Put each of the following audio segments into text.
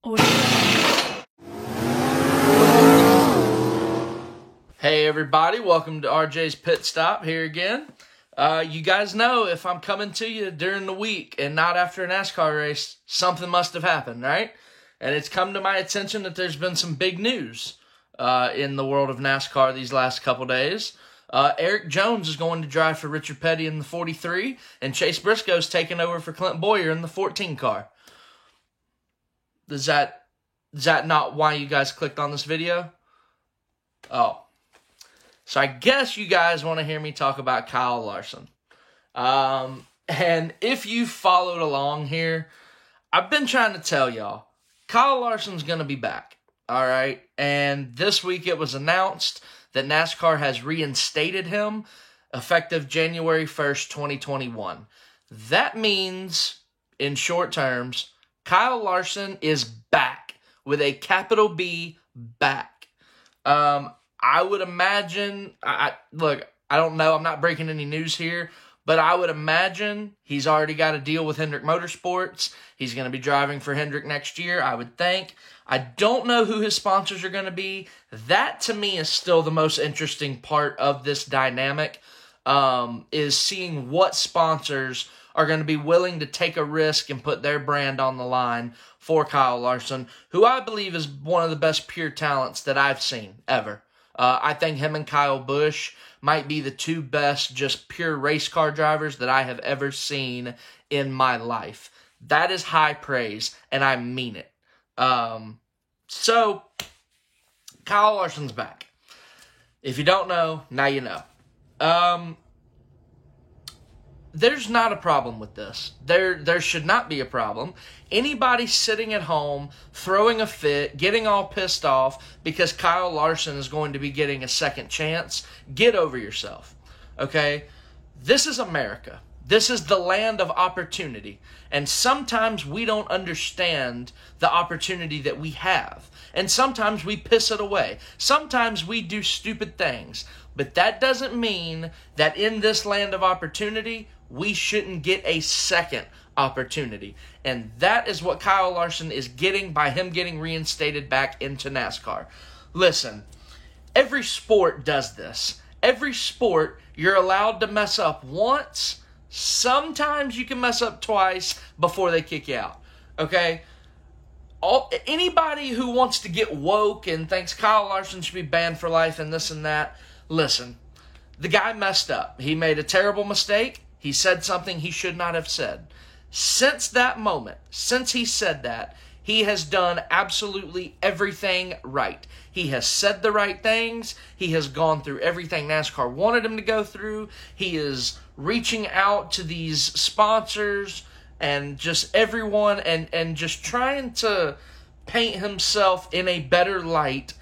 Hey everybody, welcome to RJ's Pit Stop here again. You guys know if I'm coming to you during the week and not after a NASCAR race, something must have happened, right? And it's come to my attention that there's been some big news in the world of NASCAR these last couple days. Eric Jones is going to drive for Richard Petty in the 43, and Chase Briscoe's taking over for Clint Bowyer in the 14 car. Is that not why you guys clicked on this video? Oh. So I guess you guys want to hear me talk about Kyle Larson. And if you followed along here, I've been trying to tell y'all, Kyle Larson's going to be back. All right. And this week it was announced that NASCAR has reinstated him effective January 1st, 2021. That means, in short terms, Kyle Larson is back with a capital B, back. I would imagine, look, I don't know, I'm not breaking any news here, but I would imagine he's already got a deal with Hendrick Motorsports. He's going to be driving for Hendrick next year, I would think. I don't know who his sponsors are going to be. That, to me, is still the most interesting part of this dynamic, is seeing what sponsors are going to be willing to take a risk and put their brand on the line for Kyle Larson, who I believe is one of the best pure talents that I've seen ever. I think him and Kyle Busch might be the two best just pure race car drivers that I have ever seen in my life. That is high praise, and I mean it. So, Kyle Larson's back. If you don't know, now you know. There's not a problem with this. There should not be a problem. Anybody sitting at home, throwing a fit, getting all pissed off because Kyle Larson is going to be getting a second chance, get over yourself. Okay? This is America. This is the land of opportunity. And sometimes we don't understand the opportunity that we have. And sometimes we piss it away. Sometimes we do stupid things. But that doesn't mean that in this land of opportunity, we shouldn't get a second opportunity. And that is what Kyle Larson is getting by him getting reinstated back into NASCAR. Listen, every sport does this. Every sport, you're allowed to mess up once. Sometimes you can mess up twice before they kick you out. Okay? Anybody who wants to get woke and thinks Kyle Larson should be banned for life and this and that, listen, the guy messed up. He made a terrible mistake. He said something he should not have said. Since that moment, since he said that, he has done absolutely everything right. He has said the right things. He has gone through everything NASCAR wanted him to go through. He is reaching out to these sponsors and just everyone and just trying to paint himself in a better light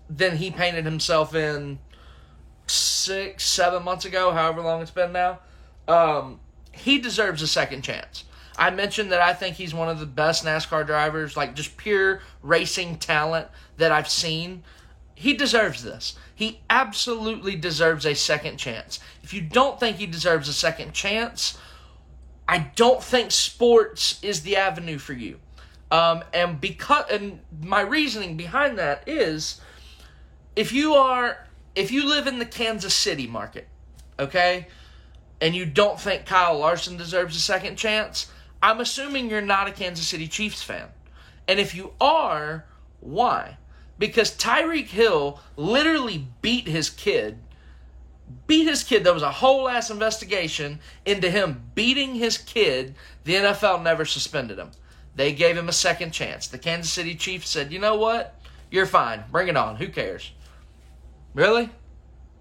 than he painted himself in 6-7 months ago, however long it's been now. He deserves a second chance. I mentioned that I think he's one of the best NASCAR drivers, like just pure racing talent that I've seen. He deserves this. He absolutely deserves a second chance. If you don't think he deserves a second chance, I don't think sports is the avenue for you. And my reasoning behind that is, if you live in the Kansas City market, okay, and you don't think Kyle Larson deserves a second chance, I'm assuming you're not a Kansas City Chiefs fan. And if you are, why? Because Tyreek Hill literally beat his kid. There was a whole ass investigation into him beating his kid. The NFL never suspended him. They gave him a second chance. The Kansas City Chiefs said, you know what? You're fine. Bring it on. Who cares? Really?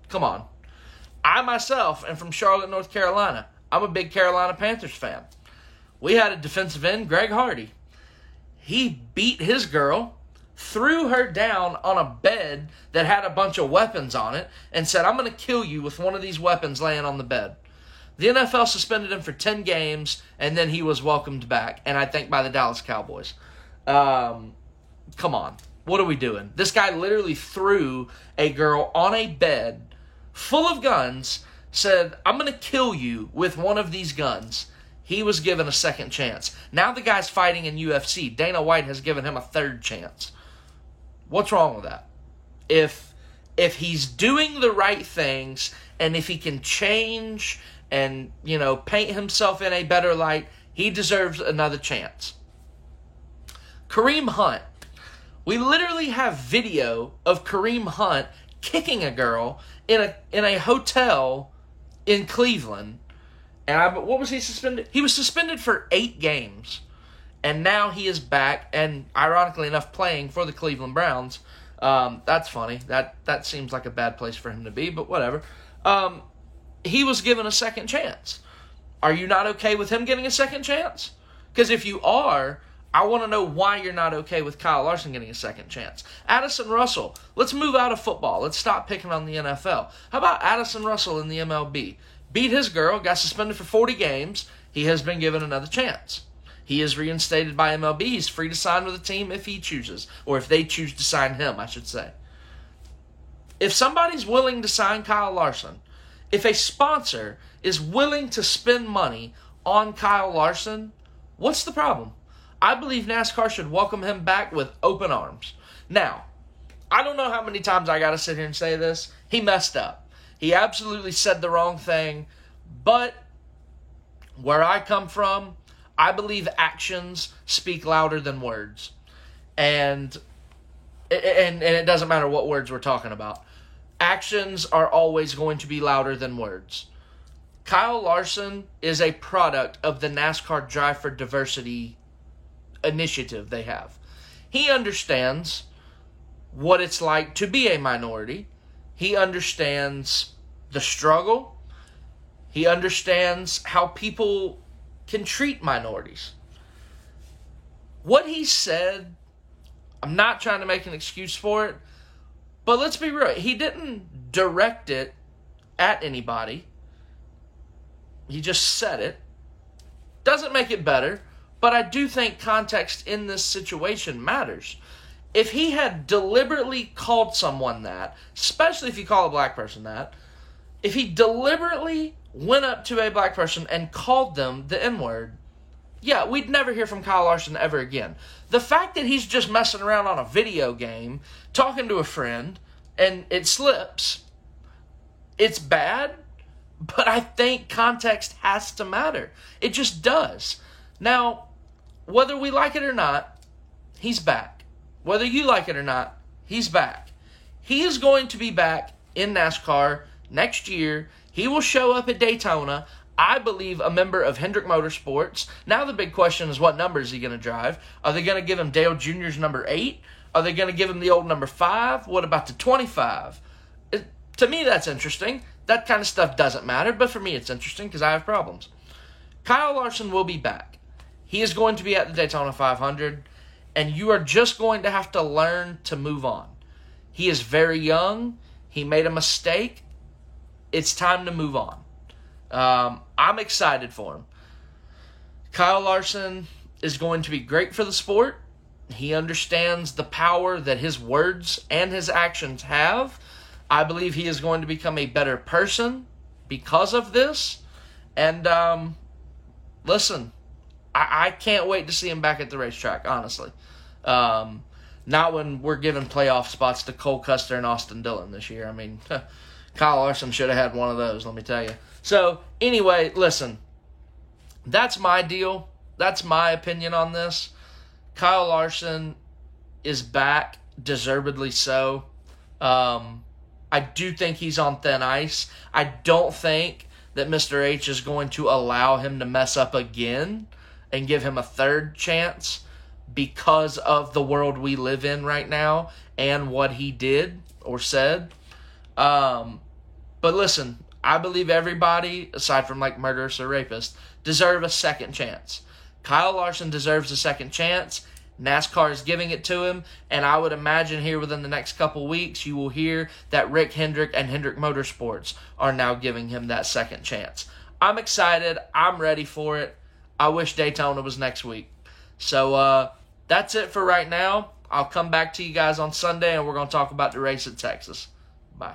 Come on. I myself am from Charlotte, North Carolina. I'm a big Carolina Panthers fan. We had a defensive end, Greg Hardy. He beat his girl, threw her down on a bed that had a bunch of weapons on it, and said, I'm going to kill you with one of these weapons laying on the bed. The NFL suspended him for 10 games, and then he was welcomed back, and I think by the Dallas Cowboys. Come on. What are we doing? This guy literally threw a girl on a bed full of guns, said, I'm going to kill you with one of these guns. he was given a second chance. Now the guy's fighting in UFC. Dana White has given him a third chance. What's wrong with that? If he's doing the right things, and if he can change and, paint himself in a better light, he deserves another chance. Kareem Hunt. We literally have video of Kareem Hunt kicking a girl in a hotel in Cleveland. And what was he suspended? He was suspended for 8 games. And now he is back, and ironically enough, playing for the Cleveland Browns. That's funny. That seems like a bad place for him to be, but whatever. He was given a second chance. Are you not okay with him getting a second chance? Because if you are, I want to know why you're not okay with Kyle Larson getting a second chance. Addison Russell, let's move out of football. Let's stop picking on the NFL. How about Addison Russell in the MLB? Beat his girl, got suspended for 40 games. He has been given another chance. He is reinstated by MLB. He's free to sign with a team if he chooses. Or if they choose to sign him, I should say. If somebody's willing to sign Kyle Larson, if a sponsor is willing to spend money on Kyle Larson, what's the problem? I believe NASCAR should welcome him back with open arms. Now, I don't know how many times I got to sit here and say this. He messed up. He absolutely said the wrong thing. But where I come from, I believe actions speak louder than words. And it doesn't matter what words we're talking about. Actions are always going to be louder than words. Kyle Larson is a product of the NASCAR Drive for Diversity initiative they have. He understands what it's like to be a minority. He understands the struggle. He understands how people can treat minorities. What he said, I'm not trying to make an excuse for it, but let's be real. He didn't direct it at anybody. He just said it. Doesn't make it better, but I do think context in this situation matters. If he had deliberately called someone that, especially if you call a black person that, if he deliberately went up to a black person and called them the N-word, yeah, we'd never hear from Kyle Larson ever again. The fact that he's just messing around on a video game, talking to a friend, and it slips, it's bad, but I think context has to matter. It just does. Now, whether we like it or not, he's back. Whether you like it or not, he's back. He is going to be back in NASCAR next year. He will show up at Daytona, I believe a member of Hendrick Motorsports. Now the big question is, what number is he going to drive? Are they going to give him Dale Jr.'s number 8? Are they going to give him the old number 5? What about the 25? To me, that's interesting. That kind of stuff doesn't matter, but for me it's interesting because I have problems. Kyle Larson will be back. He is going to be at the Daytona 500, and you are just going to have to learn to move on. He is very young. He made a mistake. It's time to move on. I'm excited for him. Kyle Larson is going to be great for the sport. He understands the power that his words and his actions have. I believe he is going to become a better person because of this. And listen, I can't wait to see him back at the racetrack, honestly. Not when we're giving playoff spots to Cole Custer and Austin Dillon this year. I mean, Kyle Larson should have had one of those, let me tell you. So, anyway, listen, that's my deal. That's my opinion on this. Kyle Larson is back, deservedly so. I do think he's on thin ice. I don't think that Mr. H is going to allow him to mess up again and give him a third chance because of the world we live in right now and what he did or said. But listen, I believe everybody, aside from like murderers or rapists, deserve a second chance. Kyle Larson deserves a second chance. NASCAR is giving it to him, and I would imagine here within the next couple weeks you will hear that Rick Hendrick and Hendrick Motorsports are now giving him that second chance. I'm excited. I'm ready for it. I wish Daytona was next week. So that's it for right now. I'll come back to you guys on Sunday, and we're going to talk about the race at Texas. Bye.